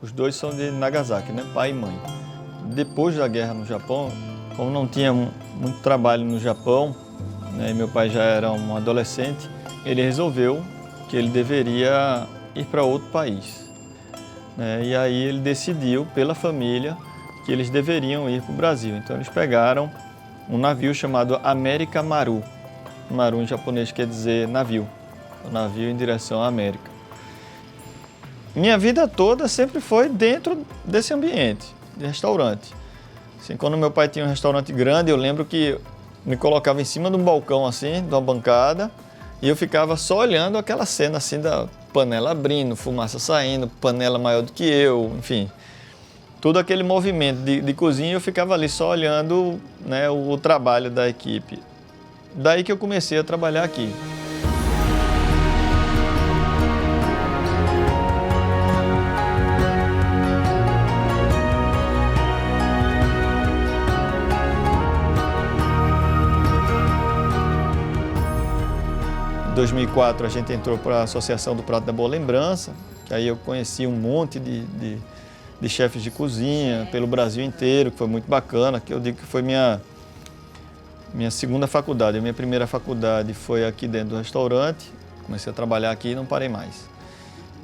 Os dois são de Nagasaki, né? Pai e mãe. Depois da guerra no Japão, como não tinha muito trabalho no Japão, né, e meu pai já era um adolescente, ele resolveu que ele deveria ir para outro país, né? E aí ele decidiu, pela família, que eles deveriam ir para o Brasil. Então eles pegaram um navio chamado América Maru. Maru em japonês quer dizer navio, o navio em direção à América. Minha vida toda sempre foi dentro desse ambiente, de restaurante. Assim, quando meu pai tinha um restaurante grande, eu lembro que me colocava em cima de um balcão assim, de uma bancada, e eu ficava só olhando aquela cena assim da panela abrindo, fumaça saindo, panela maior do que eu, enfim. Todo aquele movimento de cozinha, eu ficava ali só olhando, né, o trabalho da equipe. Daí que eu comecei a trabalhar aqui. Em 2004 a gente entrou para a Associação do Prato da Boa Lembrança, que aí eu conheci um monte de chefes de cozinha pelo Brasil inteiro, que foi muito bacana, que eu digo que foi minha segunda faculdade. A minha primeira faculdade foi aqui dentro do restaurante, comecei a trabalhar aqui e não parei mais.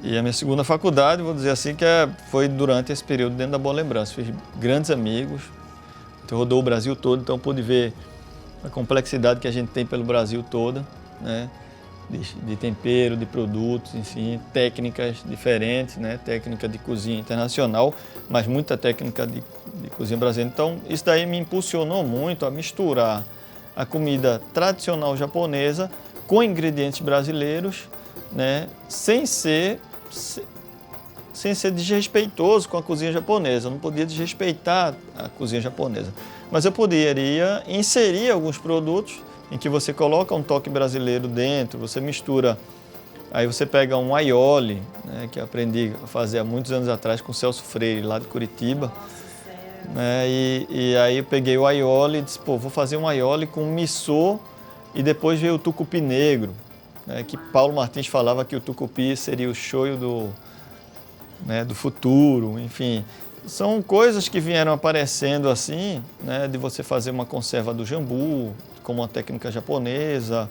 E a minha segunda faculdade, vou dizer assim, que foi durante esse período dentro da Boa Lembrança. Fiz grandes amigos, rodou o Brasil todo, então pude ver a complexidade que a gente tem pelo Brasil todo, né? De tempero, de produtos, enfim, técnicas diferentes, né? Técnica de cozinha internacional, mas muita técnica de cozinha brasileira. Então, isso daí me impulsionou muito a misturar a comida tradicional japonesa com ingredientes brasileiros, né? Sem ser desrespeitoso com a cozinha japonesa. Eu não podia desrespeitar a cozinha japonesa, mas eu poderia inserir alguns produtos em que você coloca um toque brasileiro dentro, você mistura, aí você pega um aioli, né, que eu aprendi a fazer há muitos anos atrás com o Celso Freire, lá de Curitiba. Né, e aí eu peguei o aioli e disse, pô, vou fazer um aioli com missô e depois veio o tucupi negro, né, que Paulo Martins falava que o tucupi seria o shoyu do futuro, enfim. São coisas que vieram aparecendo assim, né, de você fazer uma conserva do jambu, como uma técnica japonesa,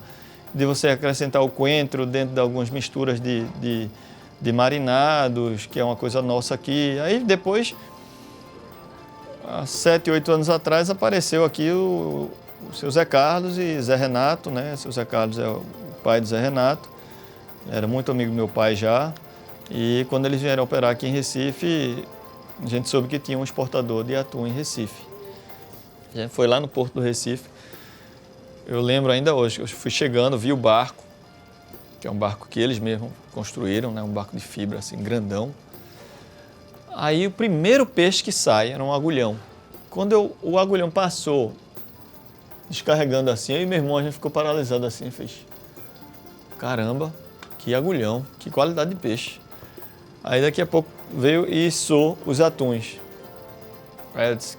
de você acrescentar o coentro dentro de algumas misturas de marinados, que é uma coisa nossa aqui. Aí depois, há 7, 8 anos atrás, apareceu aqui o seu Zé Carlos e Zé Renato, né? Seu Zé Carlos é o pai do Zé Renato, era muito amigo do meu pai já, e quando eles vieram operar aqui em Recife, a gente soube que tinha um exportador de atum em Recife. A gente foi lá no Porto do Recife. Eu lembro ainda hoje, eu fui chegando, vi o barco, que é um barco que eles mesmos construíram, né? Um barco de fibra, assim, grandão. Aí o primeiro peixe que sai era um agulhão. Quando o agulhão passou, descarregando assim, eu e meu irmão, a gente ficou paralisado assim, fez, caramba, que agulhão, que qualidade de peixe. Aí daqui a pouco veio e içou os atuns. Aí eu disse,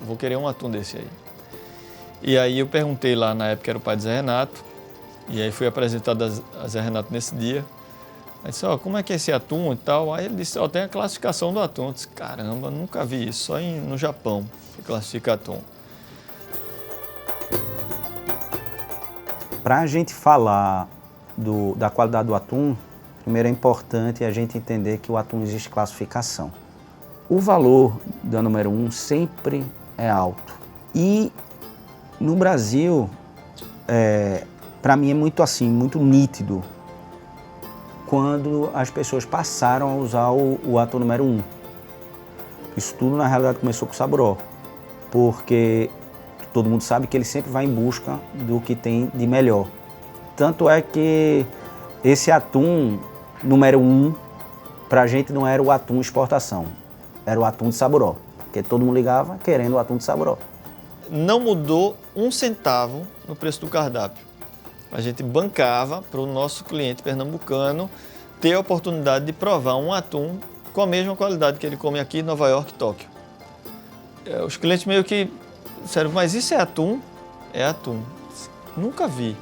vou querer um atum desse aí. E aí eu perguntei lá, na época era o pai de Zé Renato, e aí fui apresentado a Zé Renato nesse dia. Aí disse, como é que é esse atum e tal? Aí ele disse, tem a classificação do atum. Eu disse, caramba, nunca vi isso, só no Japão que classifica atum. Para a gente falar da qualidade do atum, primeiro é importante a gente entender que o atum existe classificação. O valor da número 1 sempre é alto. E no Brasil, para mim é muito assim, muito nítido, quando as pessoas passaram a usar o atum número 1. Isso tudo na realidade começou com o Saburó, porque todo mundo sabe que ele sempre vai em busca do que tem de melhor. Tanto é que esse atum número 1, pra gente não era o atum exportação, era o atum de Saburó, porque todo mundo ligava querendo o atum de Saburó. Não mudou 1 centavo no preço do cardápio. A gente bancava para o nosso cliente pernambucano ter a oportunidade de provar um atum com a mesma qualidade que ele come aqui em Nova York e Tóquio. Os clientes meio que disseram, mas isso é atum? É atum. Nunca vi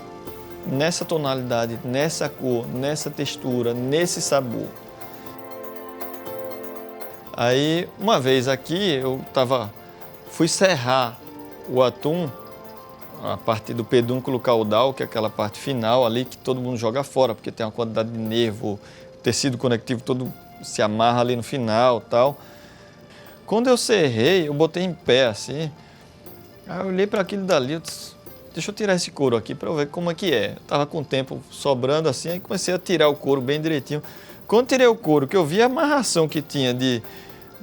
nessa tonalidade, nessa cor, nessa textura, nesse sabor. Aí, uma vez aqui, fui serrar o atum, a parte do pedúnculo caudal, que é aquela parte final ali que todo mundo joga fora, porque tem uma quantidade de nervo, tecido conectivo todo se amarra ali no final, tal. Quando eu serrei, eu botei em pé assim, aí eu olhei para aquilo dali, eu disse, deixa eu tirar esse couro aqui para eu ver como é que é. Eu tava com o tempo sobrando assim, aí comecei a tirar o couro bem direitinho. Quando tirei o couro, que eu vi a amarração que tinha de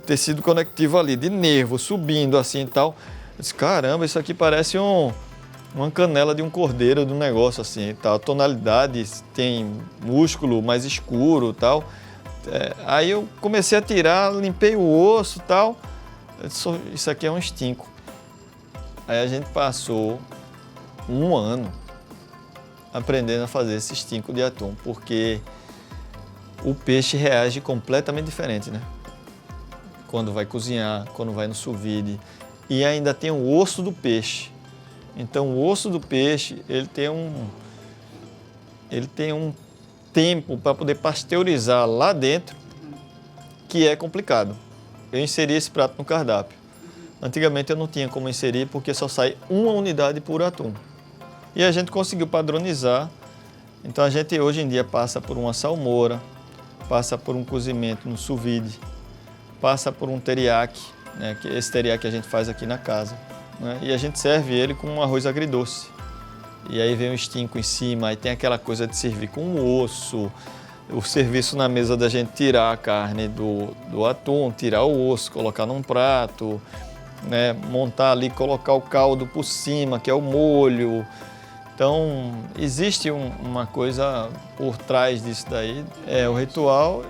tecido conectivo ali, de nervo subindo assim e tal, eu disse, caramba, isso aqui parece uma canela de um cordeiro, de um negócio assim e tal. A tonalidade tem músculo mais escuro e tal. Aí eu comecei a tirar, limpei o osso e tal. Eu disse, isso aqui é um estinco. Aí a gente passou 1 ano aprendendo a fazer esse estinco de atum, porque o peixe reage completamente diferente, né? Quando vai cozinhar, quando vai no sous vide. E ainda tem o osso do peixe. Então o osso do peixe, ele tem um tempo para poder pasteurizar lá dentro, que é complicado. Eu inseri esse prato no cardápio. Antigamente eu não tinha como inserir porque só sai 1 unidade por atum. E a gente conseguiu padronizar. Então a gente hoje em dia passa por uma salmoura, passa por um cozimento no sous vide, passa por um teriyaki, né, que esse teriyaki a gente faz aqui na casa, né, e a gente serve ele com um arroz agridoce. E aí vem o estinco em cima, aí tem aquela coisa de servir com o osso, o serviço na mesa da gente tirar a carne do atum, tirar o osso, colocar num prato, né, montar ali, colocar o caldo por cima, que é o molho. Então, existe uma coisa por trás disso daí, é o ritual.